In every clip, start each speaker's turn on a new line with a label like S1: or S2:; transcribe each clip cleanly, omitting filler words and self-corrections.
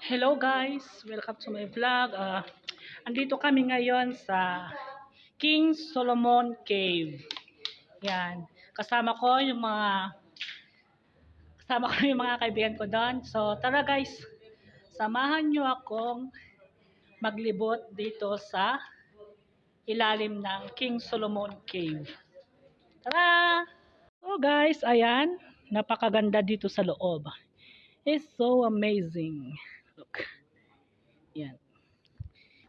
S1: Hello guys, welcome to my vlog. Andito kami ngayon sa King Solomon Cave. Yan. Kasama ko yung mga kaibigan ko doon. So tara guys, samahan nyo akong maglibot dito sa ilalim ng King Solomon Cave. Tara! So guys, ayan, napakaganda dito sa loob. It's so amazing. Look. Yan.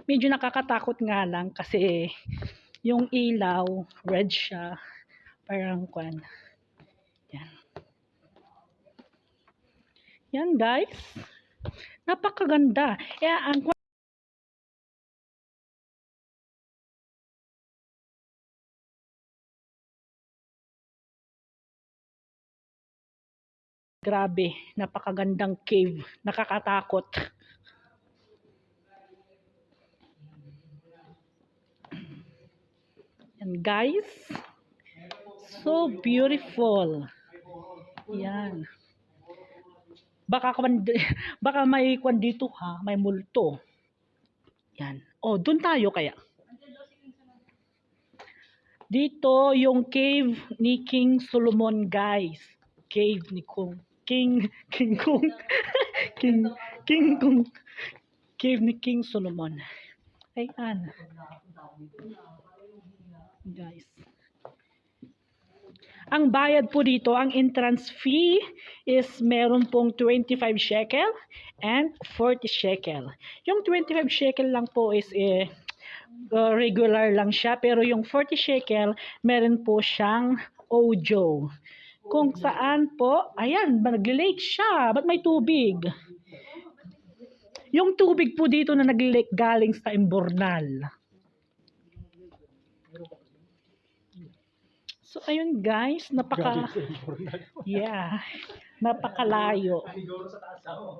S1: Medyo nakakatakot nga lang kasi yung ilaw, red siya. Parang kwan. Yan. Yan guys. Napakaganda. Ang grabe. Napakagandang cave. Nakakatakot. Yan guys. So beautiful. Yan. Baka may kwan dito ha. May multo. Yan. Oh, dun tayo kaya. Dito yung cave ni King Solomon guys. Cave ni King Kong. King Kong. Cave ni King Solomon. Ayan. Guys. Ang bayad po dito, ang entrance fee is meron pong 25 shekel and 40 shekel. Yung 25 shekel lang po is regular lang siya, pero yung 40 shekel meron po siyang audio. Kung saan po, ayan, nag-lake siya. Ba't may tubig? Yung tubig po dito na nag-lake galing sa Imbornal. So, ayun guys, napakalayo.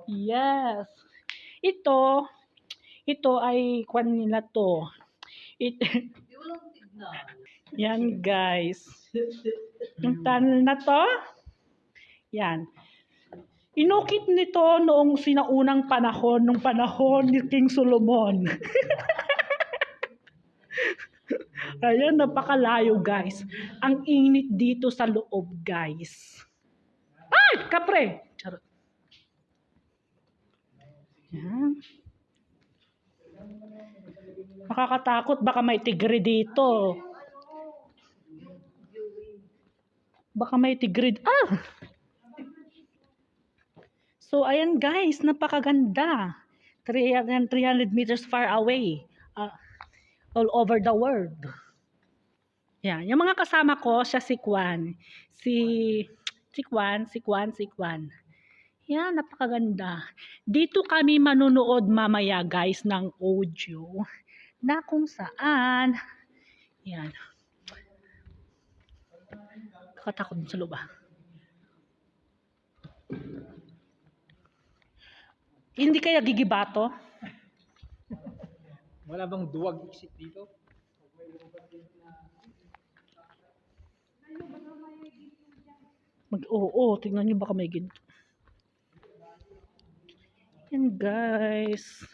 S1: Yes. Ito ay kwan nila to. Yan guys. Yung tunnel na to, yan. Inukit nito noong sinaunang panahon, nung panahon ni King Solomon. Ayan, napakalayo guys. Ang init dito sa loob guys. Ay! Kapre! Charot. Yan. Nakakatakot, baka may tigre dito. Baka may tigre. So, ayan guys, napakaganda. 300 meters far away. All over the world. Yan. Yung mga kasama ko, siya si Kwan. Si Kwan. Yan, napakaganda. Dito kami manunood mamaya guys ng audio na kung saan. Yan. Kakatakot sa loob. Hindi kaya gigibato?
S2: Wala bang duwag isip dito?
S1: Oo, tingnan nyo baka may ginto. Yan guys.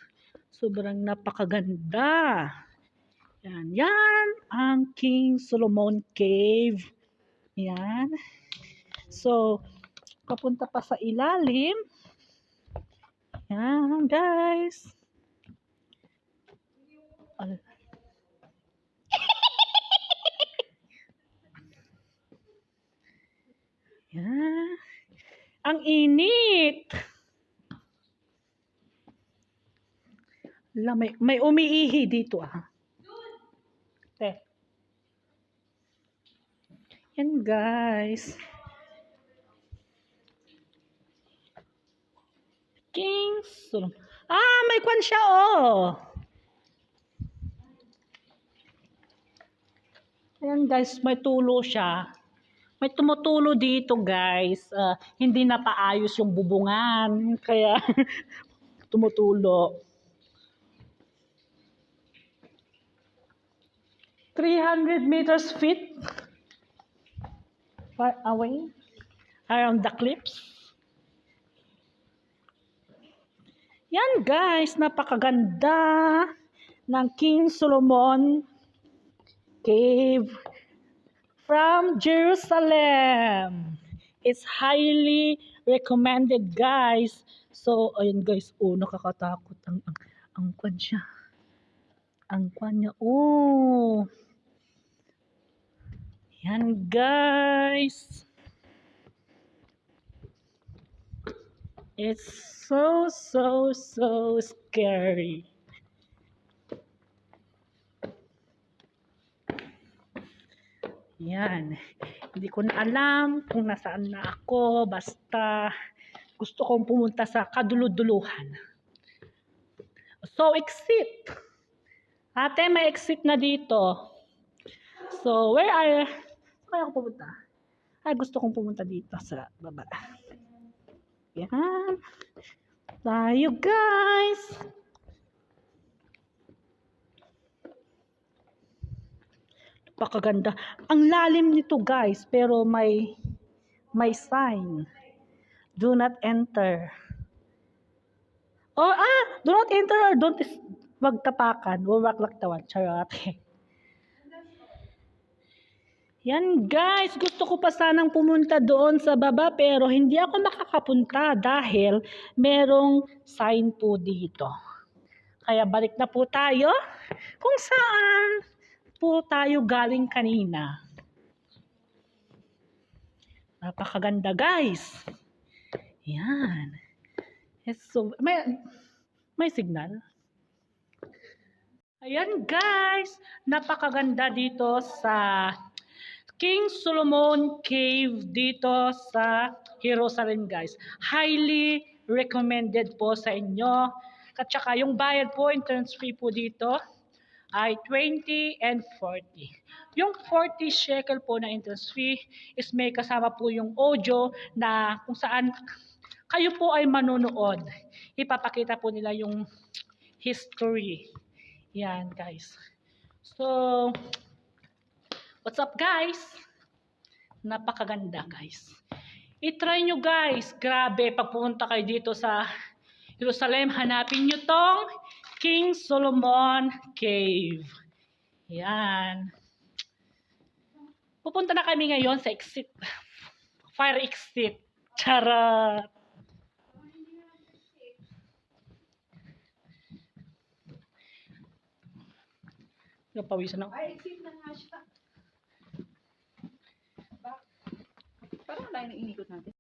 S1: Sobrang napakaganda. Yan ang King Solomon Cave. Yan. So, papunta pa sa ilalim. Yan guys. Yan. Ang init. May umiihi dito Yan guys. King Solomon. May kwan siya Ayan guys, may tulo siya. May tumutulo dito guys. Hindi na paayos yung bubungan. Kaya tumutulo. 300 meters feet far away around the cliffs. Yan guys, napakaganda ng King Solomon Cave from Jerusalem. It's highly recommended guys. So, ayun guys, nakakatakot ang kwan siya. Ang kwan niya, yan guys. It's so scary. Yan. Hindi ko na alam kung nasaan na ako. Basta gusto kong pumunta sa kaduluduluhan. So, exit. Ate, may exit na dito. So, where are... Saan kaya ako pumunta? Ay, gusto kong pumunta dito sa baba. Yan. Tayo, guys. Napakaganda. Ang lalim nito, guys. Pero may sign. Do not enter. Do not enter or don't magtapakan. Huwag laktawan. Charot. Yan guys, gusto ko pa sanang pumunta doon sa baba pero hindi ako makakapunta dahil merong sign po dito. Kaya balik na po tayo kung saan po tayo galing kanina. Napakaganda guys. Yan. So, may signal. Ayan guys, napakaganda dito sa King Solomon Cave dito sa Jerusalem guys. Highly recommended po sa inyo. At saka yung bayad po, entrance fee po dito ay 20 and 40. Yung 40 shekel po na entrance fee is may kasama po yung audio na kung saan kayo po ay manunood. Ipapakita po nila yung history. Yan guys. So, what's up guys? Napakaganda guys. I-try nyo guys. Grabe, pag pumunta kayo dito sa Jerusalem, hanapin nyo tong King Solomon Cave. Yan. Pupunta na kami ngayon sa exit. Fire exit. Charot. Napawisan ako.
S3: Ay, exit na nga siya. Parang wala yung inikot natin.